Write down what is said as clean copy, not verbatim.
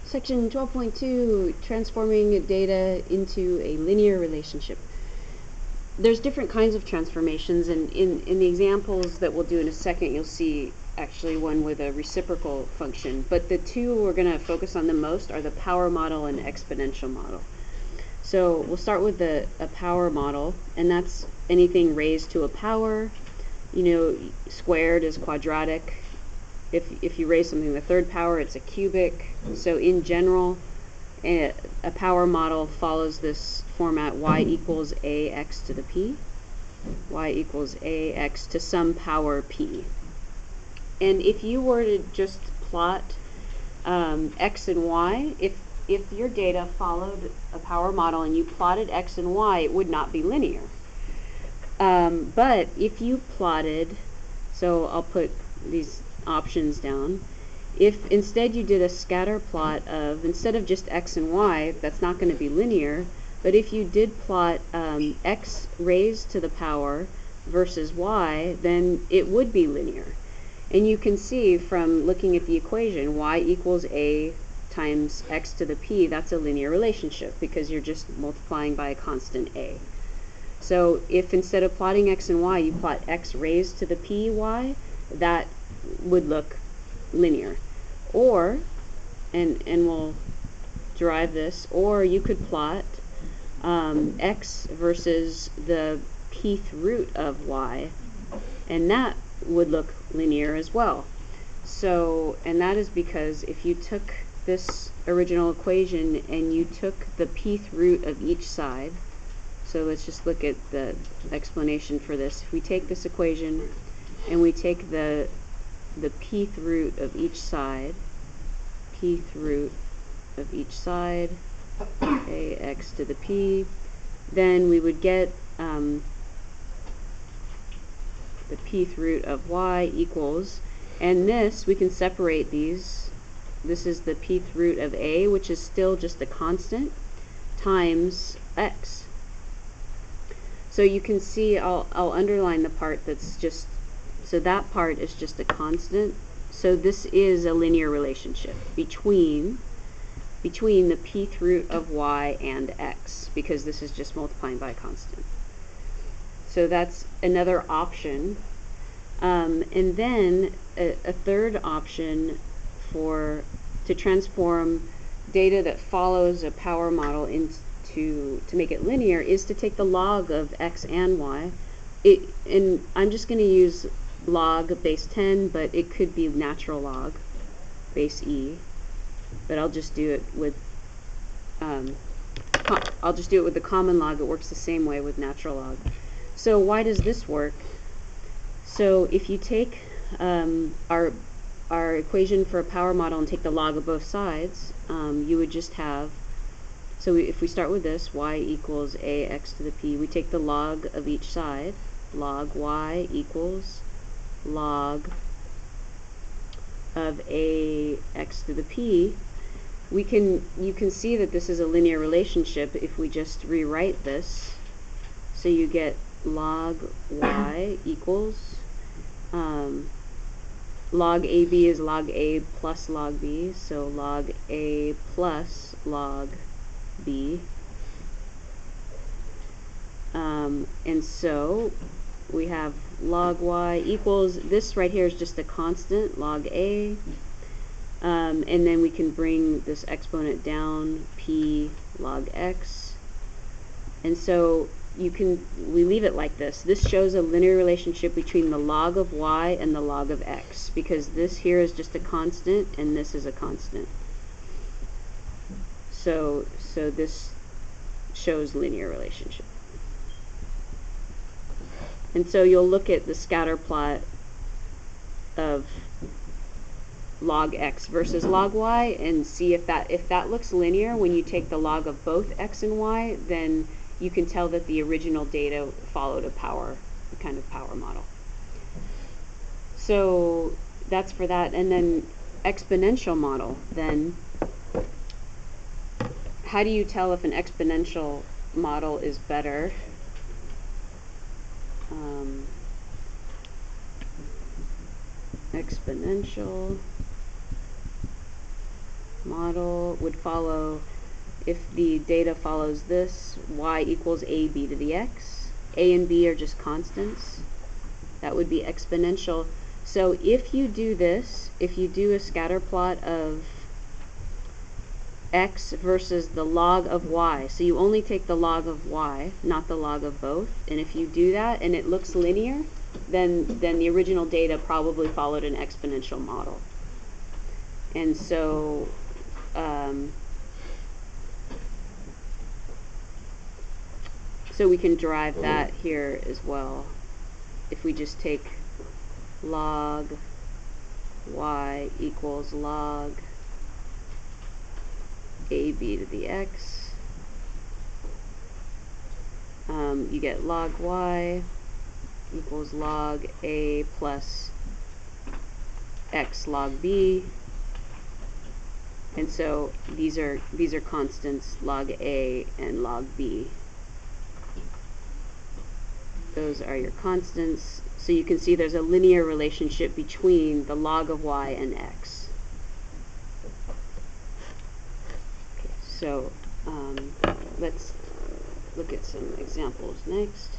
Section 12.2, transforming data into a linear relationship. There's different kinds of transformations, and in the examples that we'll do in a second, you'll see actually one with a reciprocal function. But the two we're going to focus on the most are the power model and exponential model. So we'll start with a power model, and that's anything raised to a power. You know, squared is quadratic. If you raise something to the third power, it's a cubic. So in general, a power model follows this format: y equals ax to the p, y equals ax to some power p. And if you were to just plot x and y, if your data followed a power model and you plotted x and y, it would not be linear. But if you plotted, so I'll put these options down. If instead you did a scatter plot of, instead of just x and y, that's not going to be linear, but if you did plot x raised to the power versus y, then it would be linear. And you can see from looking at the equation, y equals a times x to the p, that's a linear relationship because you're just multiplying by a constant a. So if instead of plotting x and y, you plot x raised to the p y, that would look linear. Or, and we'll derive this, or you could plot x versus the pth root of y, and that would look linear as well. So, and that is because if you took this original equation and you took the pth root of each side, so let's just look at the explanation for this. If we take this equation and we take the pth root of each side, ax to the p, then we would get the pth root of y equals, and this, we can separate these. This is the pth root of a, which is still just a constant, times x. So you can see, I'll underline the part that's just, so that part is just a constant. So this is a linear relationship between the pth root of y and x, because this is just multiplying by a constant. So that's another option. And then a third option to transform data that follows a power model to make it linear is to take the log of x and y. And I'm just going to use log base 10, but it could be natural log base e. But I'll just do it with the common log. It works the same way with natural log. So why does this work? So if you take our equation for a power model and take the log of both sides, you would just have, so if we start with this, y equals ax to the p, we take the log of each side, log y equals log of ax to the p. You can see that this is a linear relationship if we just rewrite this. So you get log y equals log ab is log a plus log b, so log a plus log b. And so we have log y equals, this right here is just a constant, log a, and then we can bring this exponent down, p log x. And so we leave it like this. This shows a linear relationship between the log of y and the log of x, because this here is just a constant and this is a constant. So this shows linear relationship. And so you'll look at the scatter plot of log x versus log y and see if that looks linear when you take the log of both x and y, then you can tell that the original data followed a kind of power model. So that's for that. And then exponential model, then how do you tell if an exponential model is better? Exponential model would follow, if the data follows this, y equals ab to the x. A and b are just constants. That would be exponential. So if you do this, if you do a scatter plot of x versus the log of y, so you only take the log of y, not the log of both, and if you do that and it looks linear, then the original data probably followed an exponential model. And so so we can derive that here as well. If we just take log y equals log ab to the x, you get log y equals log a plus x log b, and so these are constants, log a and log b. Those are your constants. So you can see there's a linear relationship between the log of y and x. Okay, so let's look at some examples next.